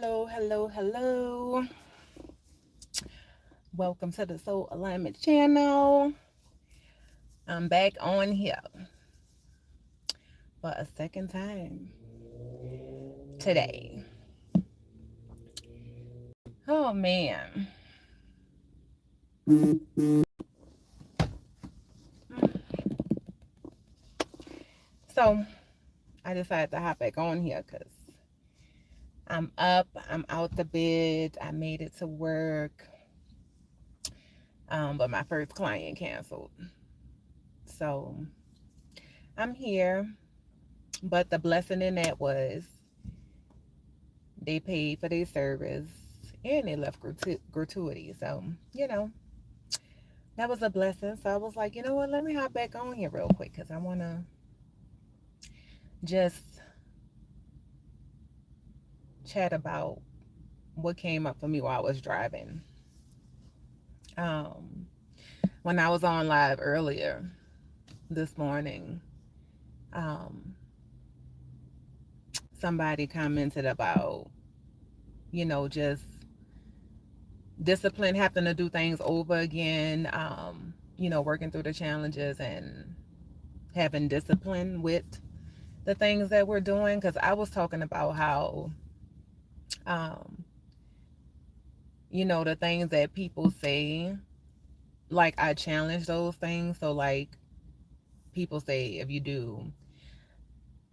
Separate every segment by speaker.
Speaker 1: Hello. Welcome to the Soul Alignment channel. I'm back on here for a second time today. Oh man. So I decided to hop back on here because I'm up, I'm out the bed, I made it to work. But my first client canceled. So I'm here. But the blessing in that was they paid for their service and they left gratuity. So, that was a blessing. So I was like, you know what? Let me hop back on here real quick because I want to just chat about what came up for me while I was driving. Um, when I was on live earlier this morning, um, somebody commented about, just discipline, having to do things over again, working through the challenges and having discipline with the things that we're doing. Because I was talking about how, um, the things that people say, like I challenge those things. So, like, people say if you do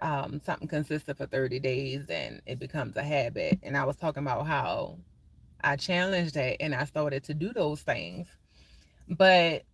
Speaker 1: something consistent for 30 days, then it becomes a habit. And I was talking about how I challenged that and I started to do those things. But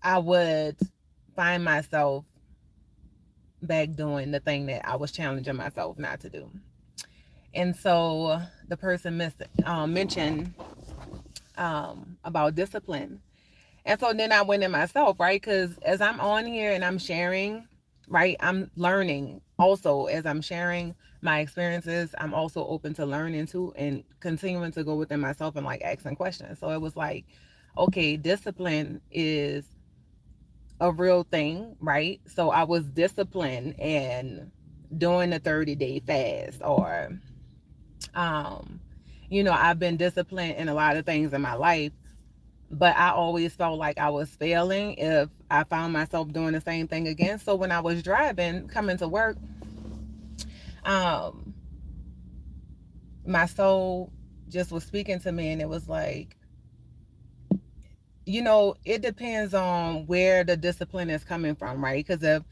Speaker 1: I would find myself back doing the thing that I was challenging myself not to do. And so the person mentioned about discipline. And so then I went in myself, right? Because as I'm on here and I'm sharing, right, I'm learning also as I'm sharing my experiences. I'm also open to learning too and continuing to go within myself and like asking questions. So it was like, okay, discipline is a real thing, right? So I was disciplined and doing the 30-day fast, or um I've been disciplined in a lot of things in my life, but I always felt like I was failing if I found myself doing the same thing again. So when I was driving coming to work, um my soul just was speaking to me and it was like, it depends on where the discipline is coming from, right? Because if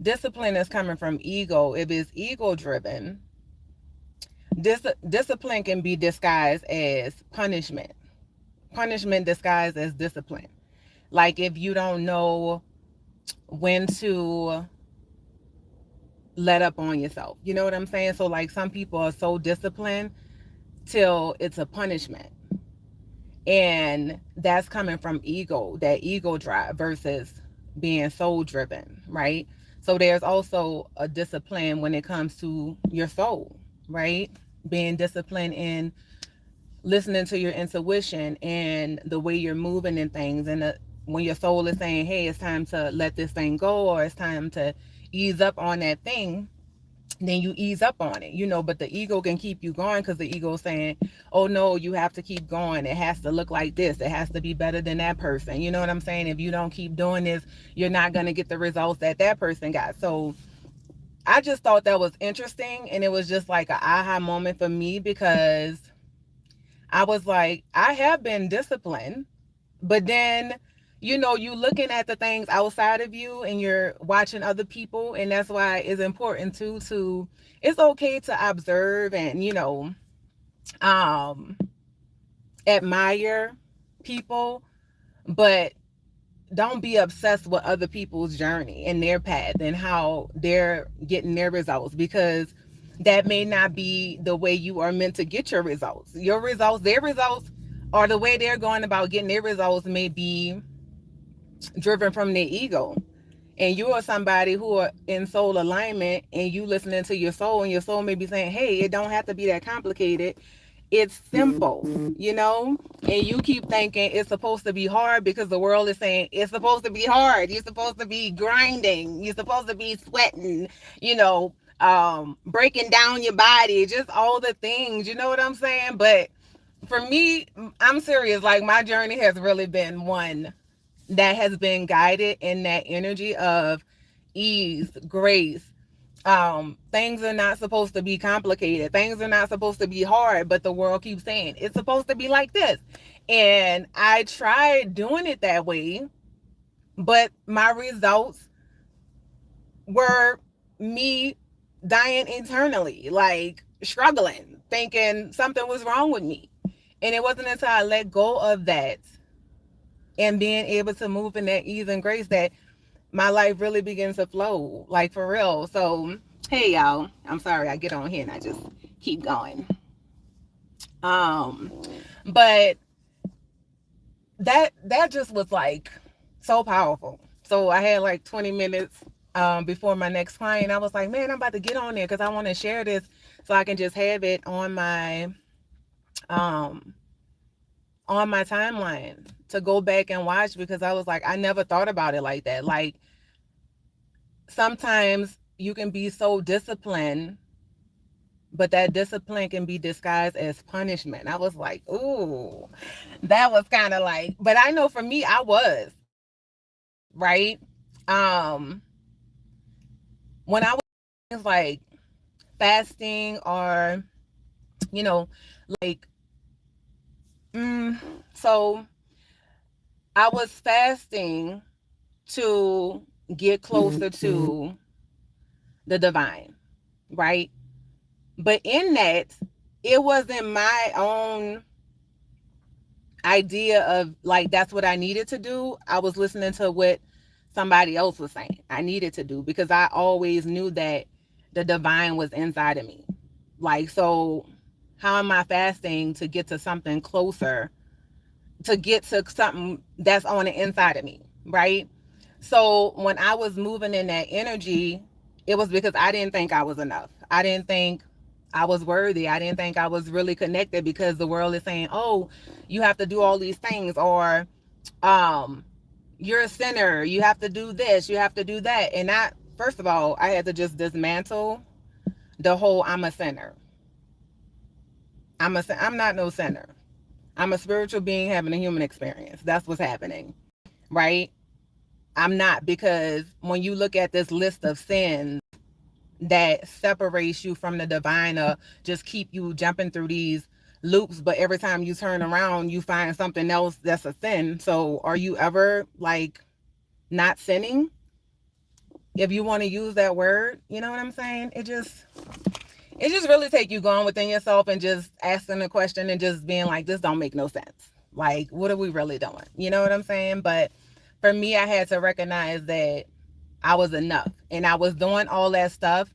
Speaker 1: discipline is coming from ego, if it's ego driven, discipline can be disguised as punishment disguised as discipline. Like if you don't know when to let up on yourself, you know what I'm saying? So like some people are so disciplined till it's a punishment, and that's coming from ego, that ego drive versus being soul driven, right? So there's also a discipline when it comes to your soul, right? Being disciplined in listening to your intuition and the way you're moving and things, and when your soul is saying, hey, it's time to let this thing go, or it's time to ease up on that thing, then you ease up on it, but the ego can keep you going because the ego is saying, oh no, you have to keep going, it has to look like this, it has to be better than that person, you know what I'm saying? If you don't keep doing this, you're not going to get the results that person got. So I just thought that was interesting, and it was just like an aha moment for me, because I was like, I have been disciplined, but then, you looking at the things outside of you and you're watching other people. And that's why it's important too, it's okay to observe and, um, admire people, but don't be obsessed with other people's journey and their path and how they're getting their results, because that may not be the way you are meant to get your results. Your results, their results, or the way they're going about getting their results may be driven from their ego. And you are somebody who are in soul alignment, and you listening to your soul, and your soul may be saying, hey, it don't have to be that complicated, it's simple, and you keep thinking it's supposed to be hard because the world is saying it's supposed to be hard, you're supposed to be grinding, you're supposed to be sweating, breaking down your body, just all the things, you know what I'm saying? But for me, I'm serious. Like, my journey has really been one that has been guided in that energy of ease, grace. Things are not supposed to be complicated. Things are not supposed to be hard, but the world keeps saying it's supposed to be like this. And I tried doing it that way, but my results were me dying internally, like struggling, thinking something was wrong with me. And it wasn't until I let go of that and being able to move in that ease and grace that my life really begins to flow, like for real. So, hey y'all, I'm sorry I get on here and I just keep going. Um, but that just was like so powerful. So I had like 20 minutes before my next client. I was like, man, I'm about to get on there because I want to share this so I can just have it um on my timeline to go back and watch, because I was like, I never thought about it like that. Like, sometimes you can be so disciplined, but that discipline can be disguised as punishment. I was like, ooh, that was kind of like, but I know for me, I was, right? Um, when I was things like fasting or, you know, like, mm, so I was fasting to get closer to the divine, right? But in that, it wasn't my own idea of like that's what I needed to do. I was listening to what somebody else was saying I needed to do, because I always knew that the divine was inside of me. Like, so how am I fasting to get to something closer, to get to something that's on the inside of me, right? So when I was moving in that energy, it was because I didn't think I was enough. I didn't think I was worthy. I didn't think I was really connected, because the world is saying, "Oh, you have to do all these things," or um you're a sinner, you have to do this, you have to do that. And I, first of all, I had to just dismantle the whole I'm a sinner. I'm not no sinner. I'm a spiritual being having a human experience. That's what's happening, right? I'm not, because when you look at this list of sins that separates you from the divine, or just keep you jumping through these loops, but every time you turn around you find something else that's a sin. So are you ever like not sinning, if you want to use that word? You know what I'm saying? It just really take you going within yourself and just asking the question and just being like, this don't make no sense. Like, what are we really doing? You know what I'm saying? But for me, I had to recognize that I was enough, and I was doing all that stuff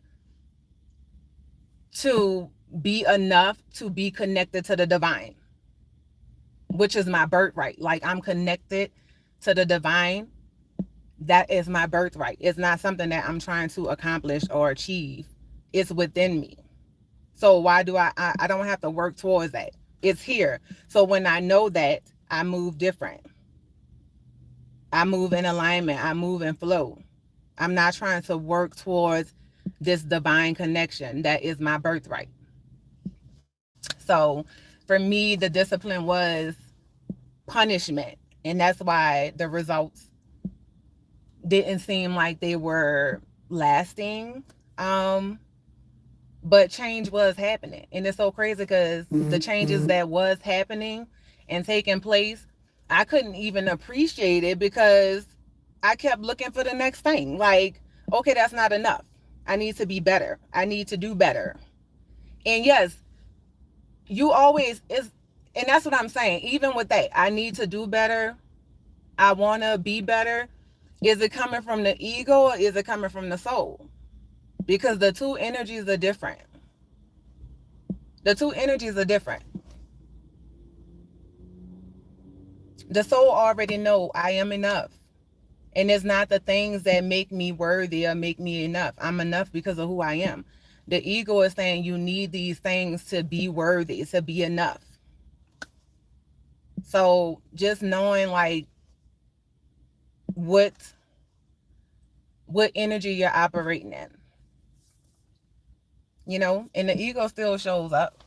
Speaker 1: to be enough to be connected to the divine, which is my birthright. Like, I'm connected to the divine. That is my birthright. It's not something that I'm trying to accomplish or achieve. It's within me. So why do I don't have to work towards that. It's here. So when I know that, I move different. I move in alignment. I move in flow. I'm not trying to work towards this divine connection that is my birthright. So for me, the discipline was punishment. And that's why the results didn't seem like they were lasting. But change was happening. And it's so crazy because the changes that was happening and taking place, I couldn't even appreciate it because I kept looking for the next thing. Like, okay, that's not enough. I need to be better. I need to do better. And yes, you always is, and that's what I'm saying. Even with that, I need to do better. I want to be better. Is it coming from the ego or is it coming from the soul? Because the two energies are different. The two energies are different. The soul already know I am enough. And it's not the things that make me worthy or make me enough. I'm enough because of who I am. The ego is saying you need these things to be worthy, to be enough. So just knowing like what energy you're operating in. and the ego still shows up.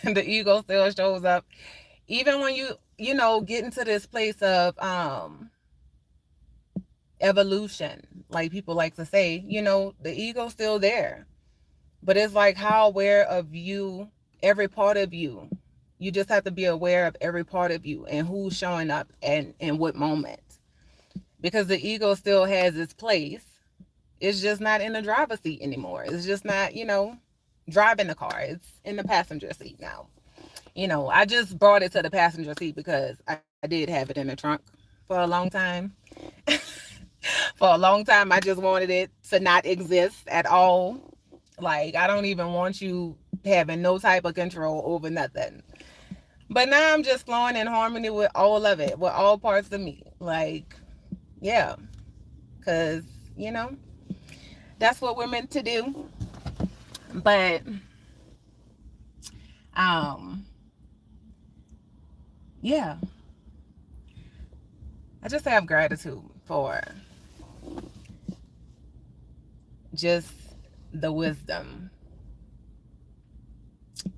Speaker 1: The ego still shows up. Even when get into this place of evolution, like people like to say, the ego's still there. But it's like, how aware of you, every part of you. You just have to be aware of every part of you and who's showing up and in what moment. Because the ego still has its place. It's just not in the driver's seat anymore. It's just not, driving the car. It's in the passenger seat now. I just brought it to the passenger seat because I did have it in the trunk for a long time. For a long time, I just wanted it to not exist at all. Like, I don't even want you having no type of control over nothing. But now I'm just flowing in harmony with all of it, with all parts of me. Like, yeah, because, you know, that's what we're meant to do. But, um, yeah, I just have gratitude for just the wisdom,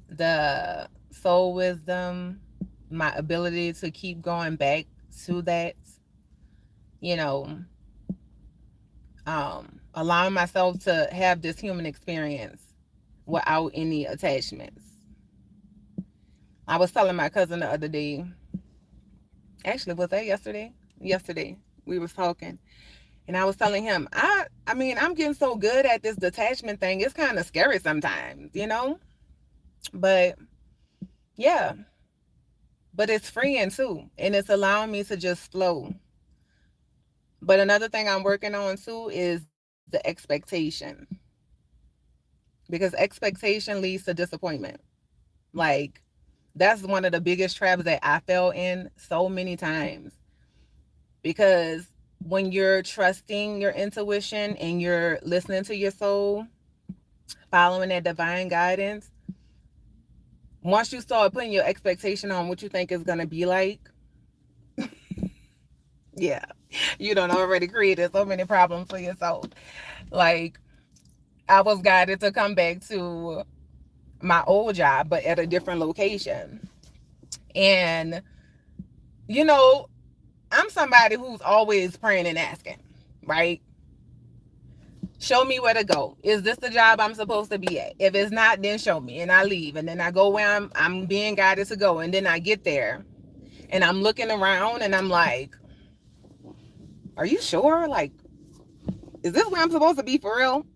Speaker 1: the soul wisdom, my ability to keep going back to that, you know, allowing myself to have this human experience without any attachments. I was telling my cousin the other day, actually, was that yesterday? Yesterday, we was talking, and I was telling him, I mean, I'm getting so good at this detachment thing. It's kind of scary sometimes, But yeah, but it's freeing too, and it's allowing me to just flow. But another thing I'm working on too is the expectation, because expectation leads to disappointment. Like, that's one of the biggest traps that I fell in so many times, because when you're trusting your intuition and you're listening to your soul, following that divine guidance, once you start putting your expectation on what you think is going to be like, yeah, you done already created so many problems for yourself. Like, I was guided to come back to my old job, but at a different location. And, you know, I'm somebody who's always praying and asking, right? Show me where to go. Is this the job I'm supposed to be at? If it's not, then show me. And I leave. And then I go where I'm being guided to go. And then I get there and I'm looking around and I'm like, are you sure? Like, is this where I'm supposed to be for real?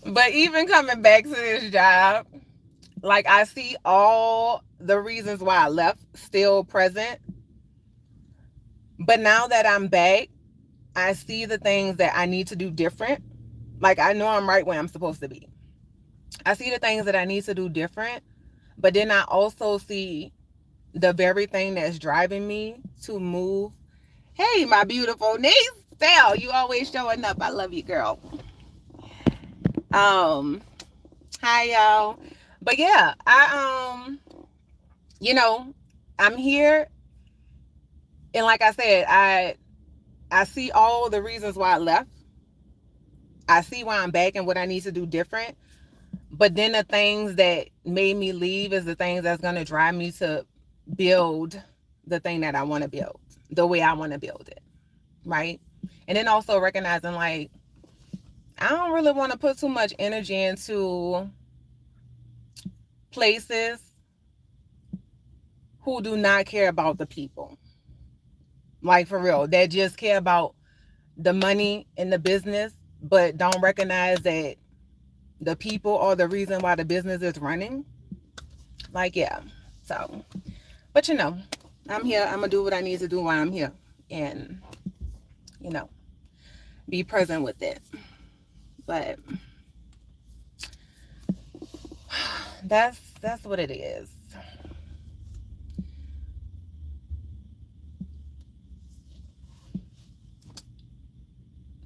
Speaker 1: But even coming back to this job, like, I see all the reasons why I left still present. But now that I'm back, I see the things that I need to do different. Like, I know I'm right where I'm supposed to be. I see the things that I need to do different. But then I also see the very thing that's driving me to move. Hey, my beautiful niece, Sal, you always showing up. I love you, girl. Um, Hi, y'all. But yeah, you know, I'm here, and like I said, I see all the reasons why I left. I see why I'm back and what I need to do different. But then the things that made me leave is the things that's gonna drive me to build the thing that I want to build, the way I want to build it, right? And then also recognizing, like, I don't really want to put too much energy into places who do not care about the people. Like, for real, that just care about the money and the business, but don't recognize that the people are the reason why the business is running. Like, yeah. So, but I'm here. I'm gonna do what I need to do while I'm here, and you know, be present with it. But that's what it is.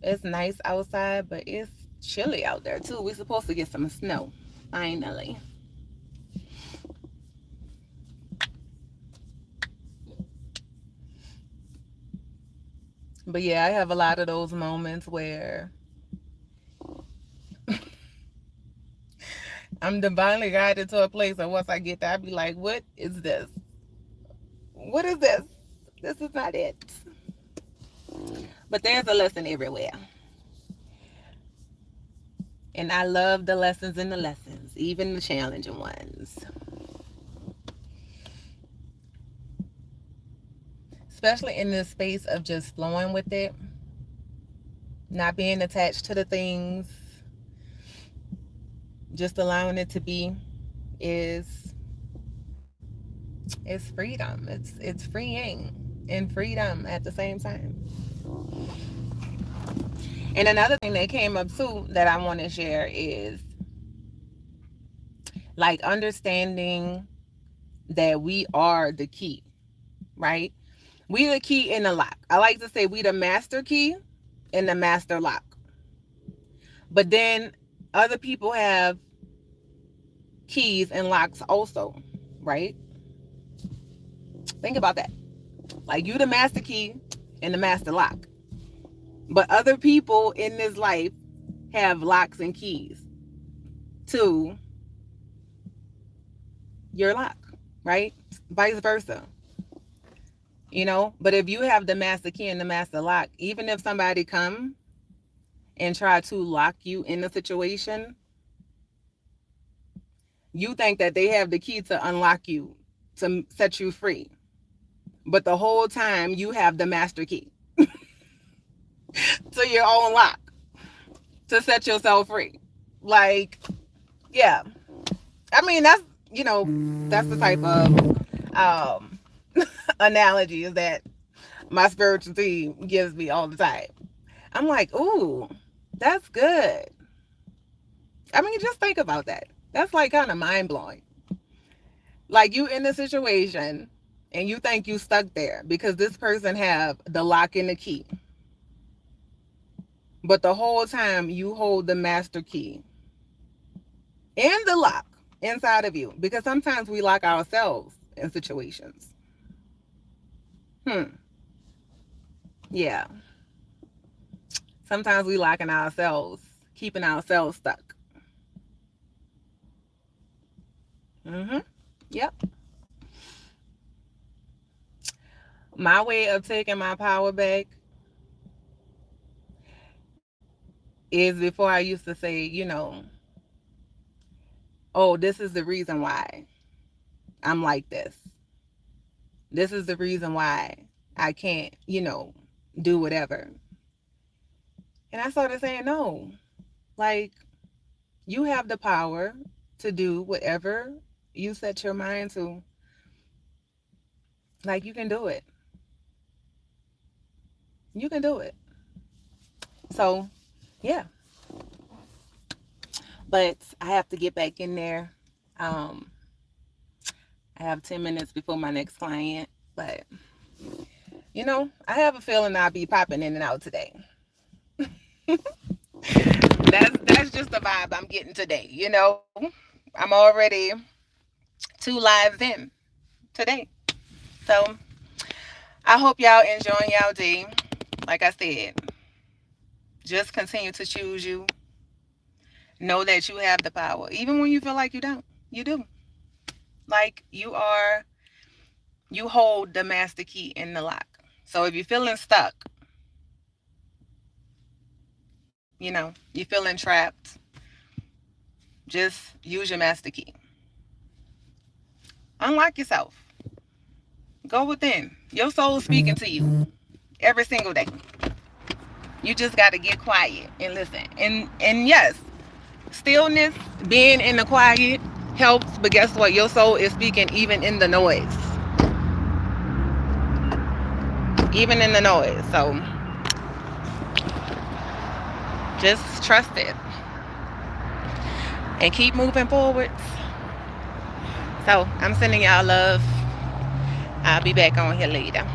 Speaker 1: It's nice outside, but it's chilly out there too. We're supposed to get some snow, finally. But yeah, I have a lot of those moments where I'm divinely guided to a place, and once I get there, I'll be like, what is this? What is this? This is not it. But there's a lesson everywhere. And I love the lessons in the lessons, even the challenging ones. Especially in this space of just flowing with it, not being attached to the things, just allowing it to be is freedom. It's freeing and freedom at the same time. And another thing that came up too that I want to share is like understanding that we are the key, right? We the key in the lock. I like to say we the master key in the master lock. But then other people have keys and locks also, right? Think about that. Like you the master key and the master lock. But other people in this life have locks and keys to your lock, right? Vice versa. You know, but if you have the master key and the master lock, even if somebody come and try to lock you in a situation, you think that they have the key to unlock you, to set you free. But the whole time you have the master key to your own lock to set yourself free. Like, yeah. I mean, that's, you know, that's the type of analogies that my spiritual team gives me all the time. I'm like, ooh, that's good. I mean, just think about that. That's like kind of mind blowing. Like you in a situation and you think you stuck there because this person have the lock and the key. But the whole time you hold the master key and the lock inside of you, because sometimes we lock ourselves in situations. Yeah. Sometimes we locking ourselves, keeping ourselves stuck. Yep. My way of taking my power back is before I used to say, you know, oh, this is the reason why I'm like this. This is the reason why I can't, you know, do whatever. And I started saying, no, like you have the power to do whatever you set your mind to. Like you can do it. You can do it. So, yeah. But I have to get back in there. I have 10 minutes before my next client, but you know, I have a feeling I'll be popping in and out today. That's just the vibe I'm getting today, you know. I'm already 2 lives in today. So I hope y'all enjoying y'all day. Like I said, just continue to choose you. Know that you have the power. Even when you feel like you don't, you do. Like you hold the master key in the lock. So if you're feeling stuck, you know, you're feeling trapped, just use your master key. Unlock yourself. Go within. Your soul is speaking to you every single day. You just got to get quiet and listen. And yes, stillness, being in the quiet helps, but guess what? Your soul is speaking even in the noise. Even in the noise. So just trust it and keep moving forwards. So I'm sending y'all love. I'll be back on here later.